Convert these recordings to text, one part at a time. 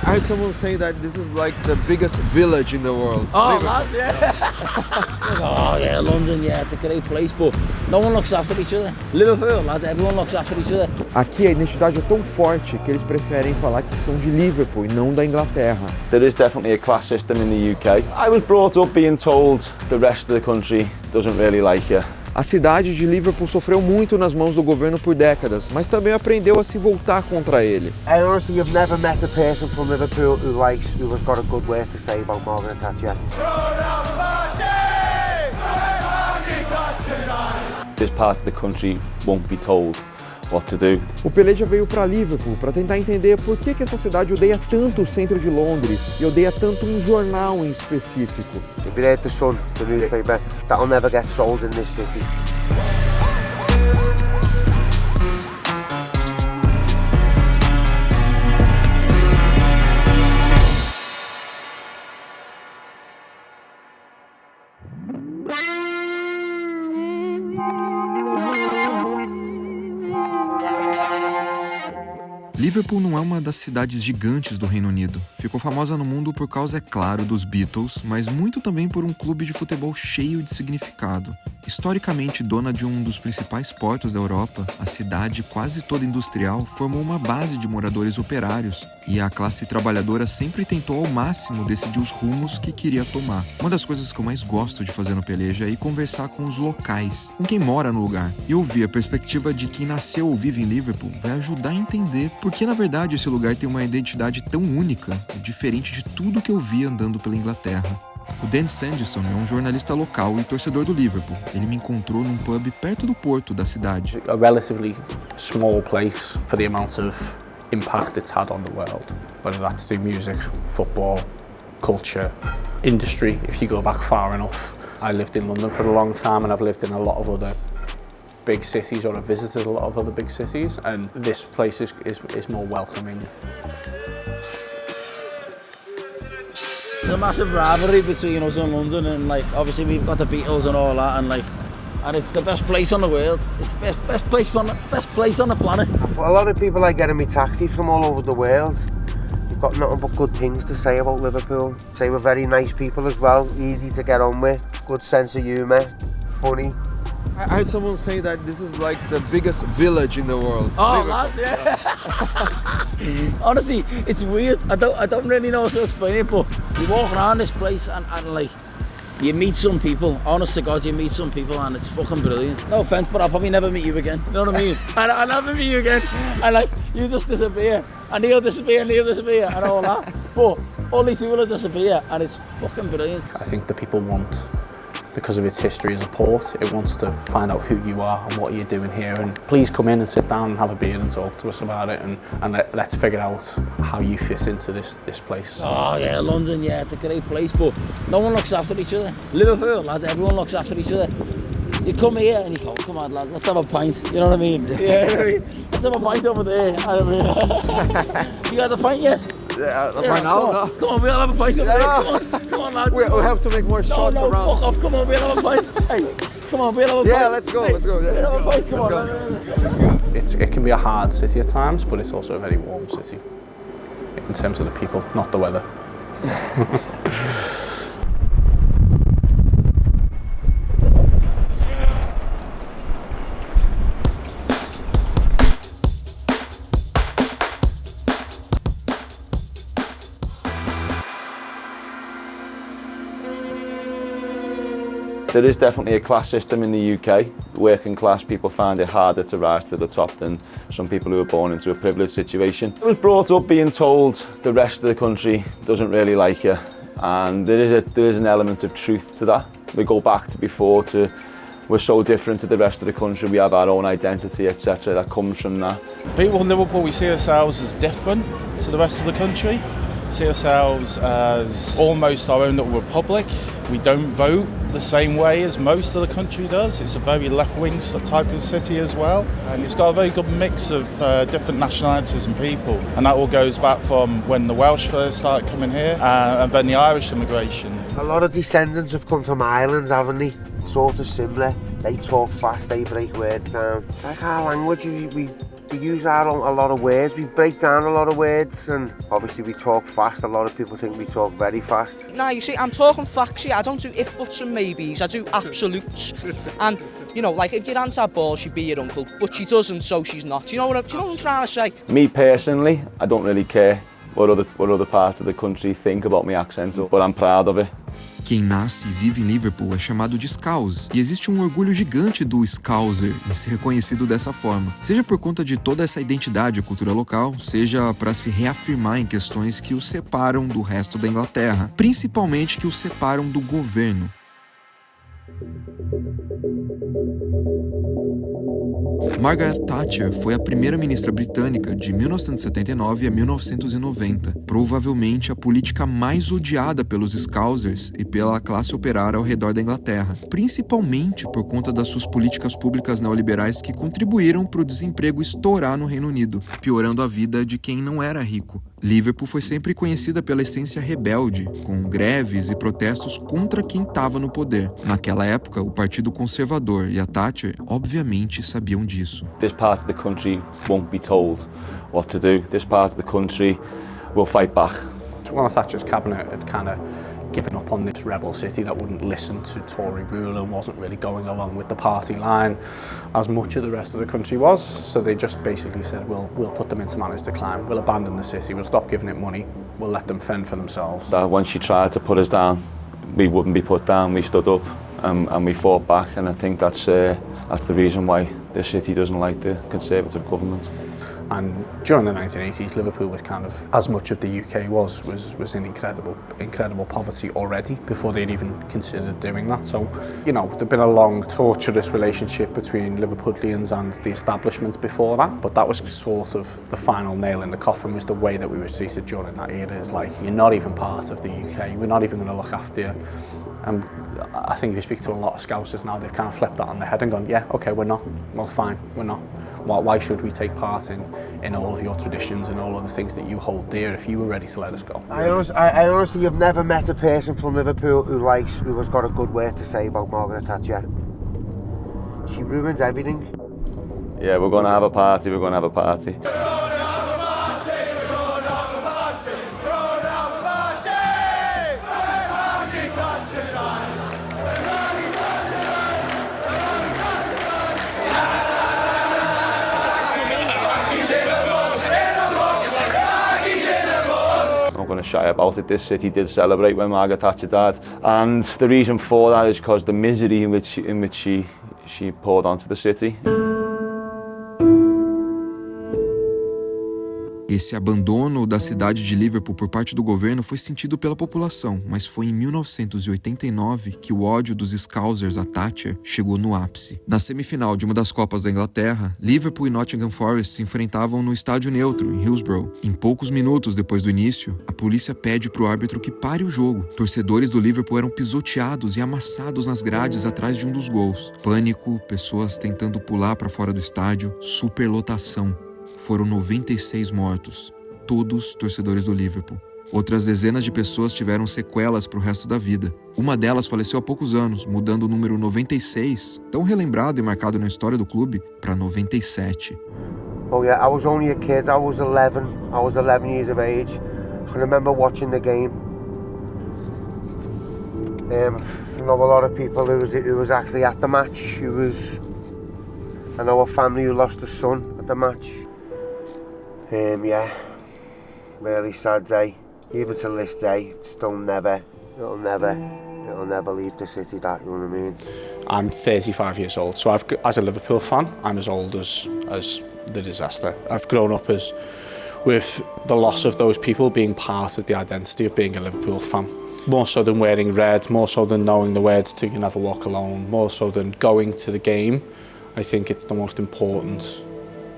I heard someone say that this is like the biggest village in the world. Oh, lad, yeah. Oh, yeah, London, yeah, it's a great place, but no one looks after each other. Liverpool, lad, everyone looks after each other. Aqui a identidade é tão forte que eles preferem falar que são de Liverpool e não da Inglaterra. There is definitely a class system in the UK. I was brought up being told the rest of the country doesn't really like you. A cidade de Liverpool sofreu muito nas mãos do governo por décadas, mas também aprendeu a se voltar contra ele. I honestly have never met a person from Liverpool who has got a good word to say about Margaret Thatcher. This part of the country won't be told what to do. O PELEJA veio para Liverpool para tentar entender por que essa cidade odeia tanto o centro de Londres e odeia tanto um jornal em específico. If you read the Sun, the newspaper, that'll never get sold in this city. Liverpool não é uma das cidades gigantes do Reino Unido. Ficou famosa no mundo por causa, é claro, dos Beatles, mas muito também por um clube de futebol cheio de significado. Historicamente dona de um dos principais portos da Europa, a cidade, quase toda industrial, formou uma base de moradores operários, e a classe trabalhadora sempre tentou ao máximo decidir os rumos que queria tomar. Uma das coisas que eu mais gosto de fazer no PELEJA é ir conversar com os locais, com quem mora no lugar, e ouvir a perspectiva de quem nasceu ou vive em Liverpool vai ajudar a entender por que na verdade esse lugar tem uma identidade tão única e diferente de tudo que eu vi andando pela Inglaterra. O Dan Sanderson é um jornalista local e torcedor do Liverpool. Ele me encontrou num pub perto do porto da cidade. A relatively small place for the amount of impact it's had on the world, whether that's through music, football, culture, industry. If you go back far enough, I lived in London for a long time and I've lived in a lot of other big cities, or I've visited a lot of other big cities, and this place is more welcoming. There's a massive rivalry between us and London, and like obviously we've got the Beatles and all that, and it's the best place on the world. It's the best place on the planet. Well, a lot of people are getting me taxi from all over the world. You've got nothing but good things to say about Liverpool. Say we're very nice people as well, easy to get on with, good sense of humour, funny. I heard someone say that this is like the biggest village in the world. Oh, lad, yeah. Honestly, it's weird. I don't really know how to explain it, but you walk around this place and like you meet some people. Honest to God, you meet some people and it's fucking brilliant. No offense, but I'll probably never meet you again. You know what I mean? I'll never meet you again. And like you just disappear, and he'll disappear, and all that. But all these people will disappear, and it's fucking brilliant. I think the people want, because of its history as a port, it wants to find out who you are and what you're doing here, and please come in and sit down and have a beer and talk to us about it, and let's figure out how you fit into this place. Oh yeah, London, yeah, it's a great place, but no one looks after each other. Liverpool, lad, everyone looks after each other. You come here and you go, come on lad, let's have a pint, you know what I mean? Yeah, you know what I mean? Let's have a pint over there, I mean. You had the pint yet? Yeah, right now? No. Come on, we'll have a pint over there. Come on, lads. We have to make more shots around. Fuck off. Come on, we'll have a pint. Hey, come on, we'll have a pint. Yeah, let's go. Yeah, we'll have a pint, come on. It can be a hard city at times, but it's also a very warm city in terms of the people, not the weather. There is definitely a class system in the UK. Working class people find it harder to rise to the top than some people who are born into a privileged situation. I was brought up being told the rest of the country doesn't really like you, and there is an element of truth to that. We go back to before to we're so different to the rest of the country, we have our own identity, etc. that comes from that. People in Liverpool, we see ourselves as different to the rest of the country. See ourselves as almost our own little republic. We don't vote the same way as most of the country does. It's a very left-wing type of city as well, and it's got a very good mix of different nationalities and people, and that all goes back from when the Welsh first started coming here and then the Irish immigration. A lot of descendants have come from Ireland, haven't they? Sort of similar. They talk fast, they break words down. It's like our language, we We use a lot of words, we break down a lot of words, and obviously we talk fast. A lot of people think we talk very fast. Now, you see, I'm talking facts here. I don't do if, buts and maybes, I do absolutes. And, you know, like, if your aunt had balls, she'd be your uncle, but she doesn't, so she's not. Do you know what I'm trying to say? Me personally, I don't really care what other parts of the country think about my accent, but I'm proud of it. Quem nasce e vive em Liverpool é chamado de Scouse, e existe um orgulho gigante do Scouser em ser reconhecido dessa forma, seja por conta de toda essa identidade e cultura local, seja para se reafirmar em questões que os separam do resto da Inglaterra, principalmente que os separam do governo. Margaret Thatcher foi a primeira-ministra britânica de 1979 a 1990, provavelmente a política mais odiada pelos Scousers e pela classe operária ao redor da Inglaterra, principalmente por conta das suas políticas públicas neoliberais que contribuíram para o desemprego estourar no Reino Unido, piorando a vida de quem não era rico. Liverpool foi sempre conhecida pela essência rebelde, com greves e protestos contra quem estava no poder. Naquela época, o Partido Conservador e a Thatcher, obviamente, sabiam disso. This part of the country won't be told what to do. This part of the country will fight back. One of Thatcher's cabinet had kind of given up on this rebel city that wouldn't listen to Tory rule and wasn't really going along with the party line as much of the rest of the country was. So they just basically said, we'll put them into managed decline, we'll abandon the city, we'll stop giving it money, we'll let them fend for themselves. That when she tried to put us down, we wouldn't be put down, we stood up and we fought back, and I think that's the reason why the city doesn't like the Conservative government. And during the 1980s, Liverpool was kind of, as much of the UK was in incredible poverty already before they'd even considered doing that. So, you know, there'd been a long, torturous relationship between Liverpudlians and the establishment before that, but that was sort of the final nail in the coffin, was the way that we were treated during that era. Is like, you're not even part of the UK, we're not even going to look after you. And I think if you speak to a lot of Scousers now, they've kind of flipped that on their head and gone, yeah, okay, we're not, well, fine, we're not. Why should we take part in all of your traditions and all of the things that you hold dear if you were ready to let us go? I honestly have never met a person from Liverpool who has got a good word to say about Margaret Thatcher. She ruined everything. Yeah, we're going to have a party, we're going to have a party. Going to shy about it. This city did celebrate when Margaret Thatcher died, and the reason for that is because the misery in which she poured onto the city. Esse abandono da cidade de Liverpool por parte do governo foi sentido pela população, mas foi em 1989 que o ódio dos Scousers a Thatcher chegou no ápice. Na semifinal de uma das Copas da Inglaterra, Liverpool e Nottingham Forest se enfrentavam no estádio neutro, em Hillsborough. Em poucos minutos depois do início, a polícia pede para o árbitro que pare o jogo. Torcedores do Liverpool eram pisoteados e amassados nas grades atrás de um dos gols. Pânico, pessoas tentando pular para fora do estádio, superlotação. Foram 96 mortos, todos torcedores do Liverpool. Outras dezenas de pessoas tiveram sequelas para o resto da vida. Uma delas faleceu há poucos anos, mudando o número 96, tão relembrado e marcado na história do clube, para 97. Oh yeah, I was only a kid. I was 11 years of age. I can remember watching the game. I know a lot of people who was actually at the match. I know a family who lost a son at the match. Yeah, really sad day. Even to this day, it'll never leave the city. That, you know what I mean? I'm 35 years old, so as a Liverpool fan, I'm as old as the disaster. I've grown up with the loss of those people being part of the identity of being a Liverpool fan. More so than wearing red, more so than knowing the words to "You Never Walk Alone," more so than going to the game. I think it's the most important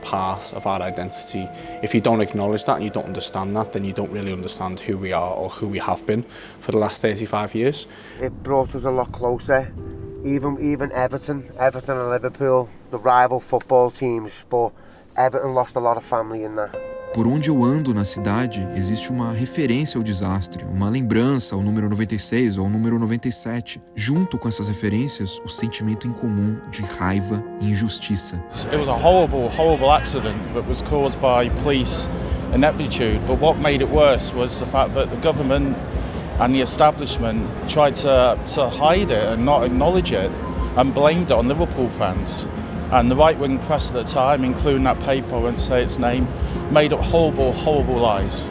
part of our identity. If you don't acknowledge that and you don't understand that, then you don't really understand who we are or who we have been for the last 35 years. It brought us a lot closer. Even Everton and Liverpool, the rival football teams, but Everton lost a lot of family in that. Por onde eu ando na cidade, existe uma referência ao desastre, uma lembrança ao número 96 ou ao número 97. Junto com essas referências, o sentimento em comum de raiva e injustiça. It was a horrible, horrible accident that was caused by police ineptitude, but what made it worse was the fact that the government and the establishment tried to hide it and not acknowledge it and blamed it on Liverpool fans. And the right-wing press at the time, including that paper, I won't say its name, made up horrible, horrible lies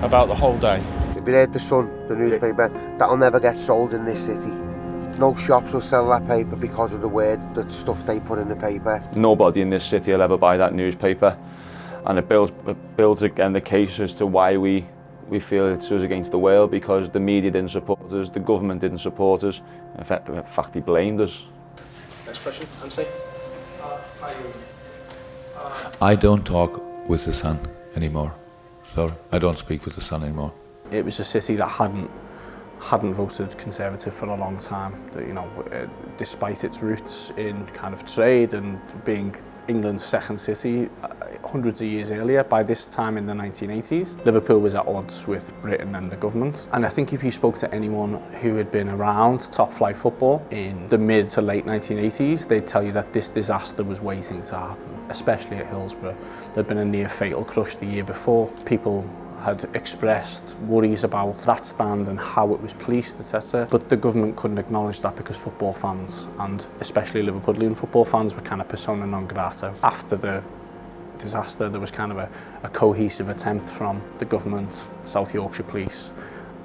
about the whole day. If you read The Sun, the newspaper, that'll never get sold in this city. No shops will sell that paper because of the stuff they put in the paper. Nobody in this city will ever buy that newspaper, and it builds again the case as to why we feel it's us against the world, because the media didn't support us, the government didn't support us, in fact they blamed us. Next question, Anthony. I don't talk with the sun anymore. Sorry, I don't speak with the sun anymore. It was a city that hadn't voted Conservative for a long time. That, you know, despite its roots in kind of trade and being England's second city hundreds of years earlier, by this time in the 1980s, Liverpool was at odds with Britain and the government. And I think if you spoke to anyone who had been around top flight football in the mid to late 1980s, they'd tell you that this disaster was waiting to happen, especially at Hillsborough. There'd been a near fatal crush the year before. People had expressed worries about that stand and how it was policed, etc. But the government couldn't acknowledge that because football fans, and especially Liverpoolian football fans, were kind of persona non grata. After the disaster, there was kind of a cohesive attempt from the government, South Yorkshire Police,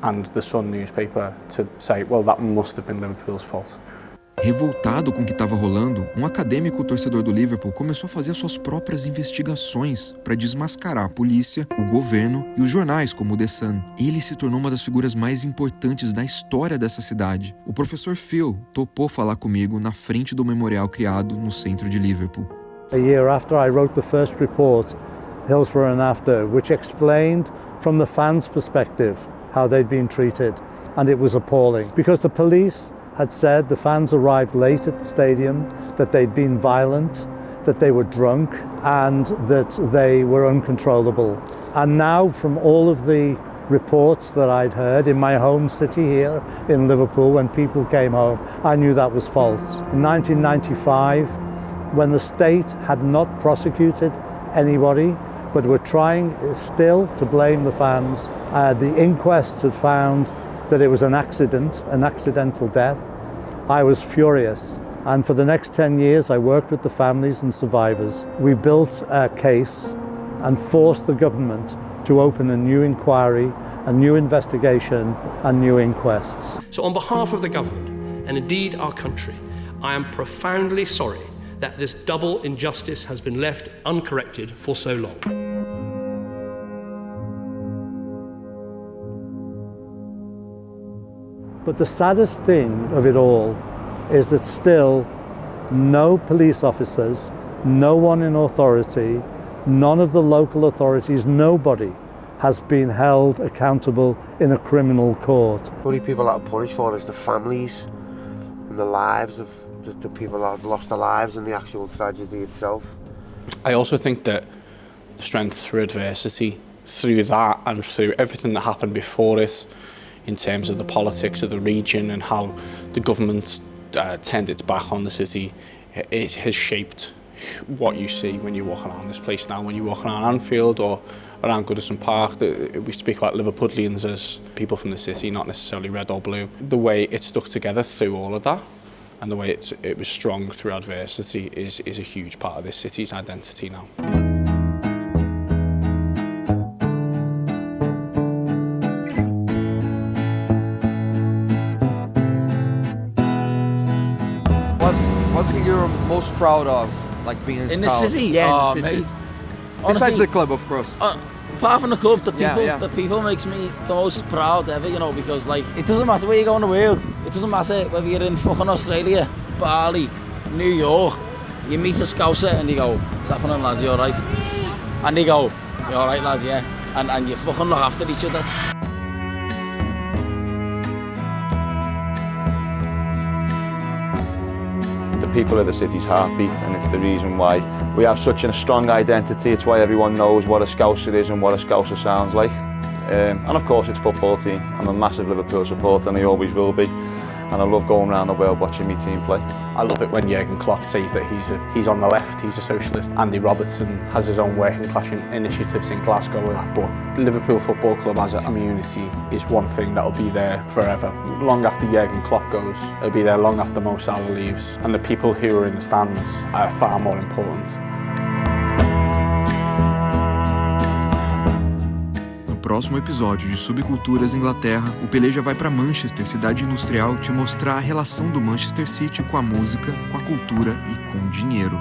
and the Sun newspaper to say, well, that must have been Liverpool's fault. Revoltado com o que estava rolando, um acadêmico torcedor do Liverpool começou a fazer suas próprias investigações para desmascarar a polícia, o governo e os jornais como o The Sun. Ele se tornou uma das figuras mais importantes da história dessa cidade. O professor Phil topou falar comigo na frente do memorial criado no centro de Liverpool. A year after I wrote the first report, Hillsborough and After, which explained from the fans' perspective how they'd been treated, and it was appalling because the police had said the fans arrived late at the stadium, that they'd been violent, that they were drunk, and that they were uncontrollable. And now, from all of the reports that I'd heard in my home city here in Liverpool, when people came home, I knew that was false. In 1995, when the state had not prosecuted anybody, but were trying still to blame the fans, the inquest had found that it was an accident, an accidental death. I was furious, and for the next 10 years I worked with the families and survivors. We built a case and forced the government to open a new inquiry, a new investigation and new inquests. So on behalf of the government, and indeed our country, I am profoundly sorry that this double injustice has been left uncorrected for so long. But the saddest thing of it all is that still no police officers, no one in authority, none of the local authorities, nobody has been held accountable in a criminal court. The only people that are punished for is the families and the lives of the people that have lost their lives and the actual tragedy itself. I also think that the strength through adversity, through that and through everything that happened before it, in terms of the politics of the region and how the government turned its back on the city, it has shaped what you see when you walk around this place now. When you walk around Anfield or around Goodison Park, we speak about Liverpoolians as people from the city, not necessarily red or blue. The way it stuck together through all of that and the way it was strong through adversity is a huge part of this city's identity now. One thing you're most proud of, like being in the city? Yeah, in the city. Mate. Besides Honestly, the club, of course. Apart from the club, the people makes me the most proud ever, you know, because like it doesn't matter where you go in the world. It doesn't matter whether you're in fucking Australia, Bali, New York. You meet a Scouser and you go, "What's happening, lads? You alright?" And they go, "You alright, lads? Yeah." And you fucking look after each other. The people are the city's heartbeat, and it's the reason why we have such a strong identity. It's why everyone knows what a Scouser is and what a Scouser sounds like. And of course it's football team. I'm a massive Liverpool supporter and I always will be. And I love going around the world watching my team play. I love it when Jurgen Klopp says that he's on the left, he's a socialist. Andy Robertson has his own working class initiatives in Glasgow. But Liverpool Football Club as a community is one thing that'll be there forever. Long after Jurgen Klopp goes, it'll be there long after Mo Salah leaves. And the people who are in the stands are far more important. No próximo episódio de Subculturas Inglaterra, o Peleja vai para Manchester, cidade industrial, te mostrar a relação do Manchester City com a música, com a cultura e com o dinheiro.